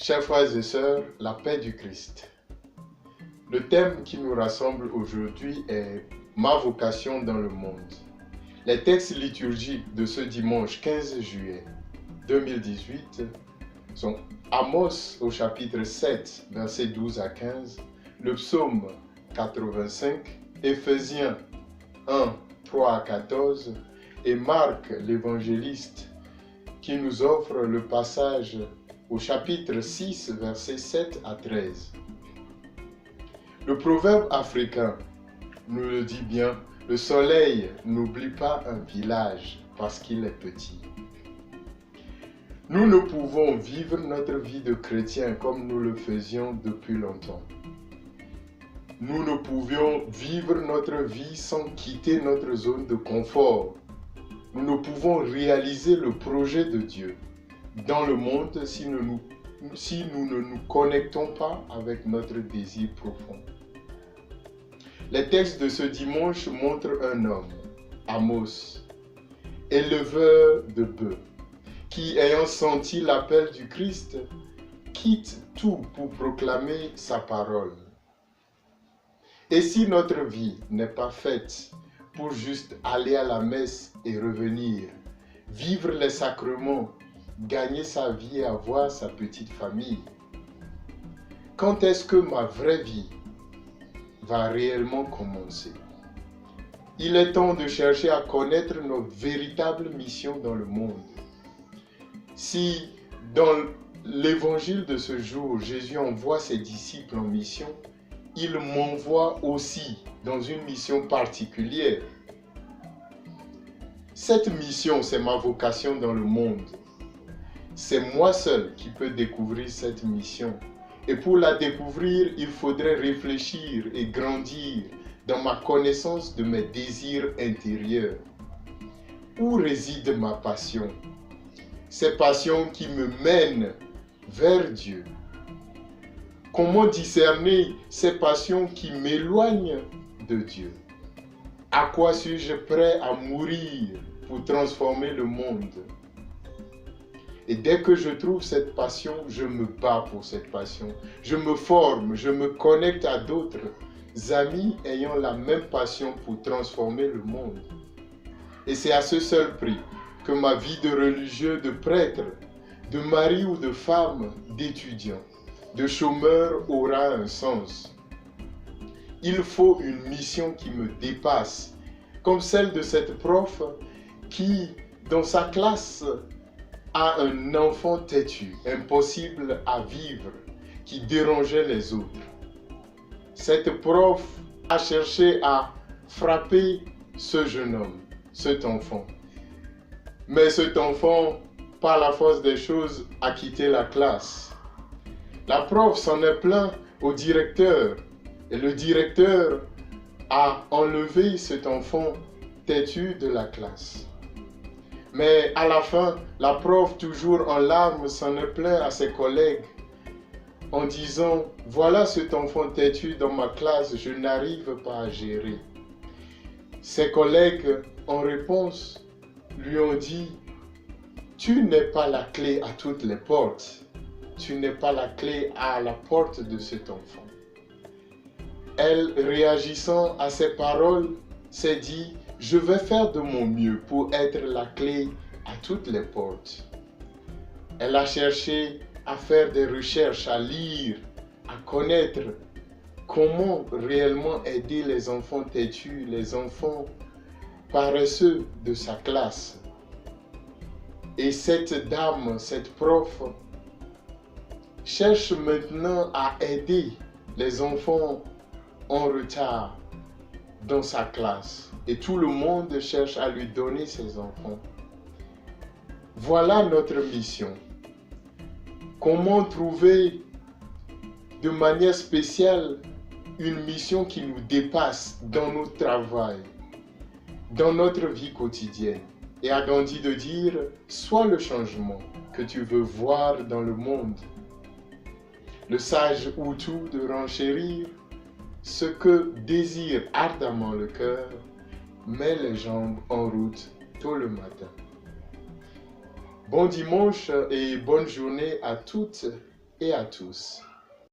Chers frères et sœurs, la paix du Christ. Le thème qui nous rassemble aujourd'hui est « Ma vocation dans le monde ». Les textes liturgiques de ce dimanche 15 juillet 2018 sont Amos au chapitre 7, versets 12 à 15, le psaume 85, Éphésiens 1, 3 à 14 et Marc l'évangéliste qui nous offre le passage au chapitre 6, versets 7 à 13. Le proverbe africain nous le dit bien, le soleil n'oublie pas un village parce qu'il est petit. Nous ne pouvons vivre notre vie de chrétien comme nous le faisions depuis longtemps. Nous ne pouvions vivre notre vie sans quitter notre zone de confort. Nous ne pouvons réaliser le projet de Dieu dans le monde si nous ne nous connectons pas avec notre désir profond. Les textes de ce dimanche montrent un homme, Amos, éleveur de bœufs, qui, ayant senti l'appel du Christ, quitte tout pour proclamer sa parole. Et si notre vie n'est pas faite pour juste aller à la messe et revenir, vivre les sacrements, gagner sa vie et avoir sa petite famille, quand est-ce que ma vraie vie va réellement commencer? Il est temps de chercher à connaître notre véritable mission dans le monde. Si dans l'évangile de ce jour, Jésus envoie ses disciples en mission, il m'envoie aussi dans une mission particulière. Cette mission, c'est ma vocation dans le monde. C'est moi seul qui peux découvrir cette mission. Et pour la découvrir, il faudrait réfléchir et grandir dans ma connaissance de mes désirs intérieurs. Où réside ma passion? Ces passions qui me mènent vers Dieu. Comment discerner ces passions qui m'éloignent de Dieu? À quoi suis-je prêt à mourir pour transformer le monde? Et dès que je trouve cette passion, je me bats pour cette passion. Je me forme, je me connecte à d'autres amis ayant la même passion pour transformer le monde. Et c'est à ce seul prix que ma vie de religieux, de prêtre, de mari ou de femme, d'étudiant, de chômeur aura un sens. Il faut une mission qui me dépasse, comme celle de cette prof qui, dans sa classe, a un enfant têtu, impossible à vivre, qui dérangeait les autres. Cette prof a cherché à frapper ce jeune homme, cet enfant. Mais cet enfant, par la force des choses, a quitté la classe. La prof s'en est plaint au directeur et le directeur a enlevé cet enfant têtu de la classe. Mais à la fin, la prof, toujours en larmes, s'en est plaint à ses collègues en disant « Voilà cet enfant têtu dans ma classe, je n'arrive pas à gérer. » Ses collègues, en réponse, lui ont dit « Tu n'es pas la clé à toutes les portes. Tu n'es pas la clé à la porte de cet enfant. » Elle, réagissant à ces paroles, s'est dit « Je vais faire de mon mieux pour être la clé à toutes les portes. » Elle a cherché à faire des recherches, à lire, à connaître comment réellement aider les enfants têtus, les enfants paresseux de sa classe. Et cette dame, cette prof, cherche maintenant à aider les enfants en retard dans sa classe. Et tout le monde cherche à lui donner ses enfants. Voilà notre mission. Comment trouver de manière spéciale une mission qui nous dépasse dans notre travail, dans notre vie quotidienne. Et a Gandhi de dire, sois le changement que tu veux voir dans le monde. Le sage Hutu de renchérir, ce que désire ardemment le cœur, met les jambes en route tôt le matin. Bon dimanche et bonne journée à toutes et à tous.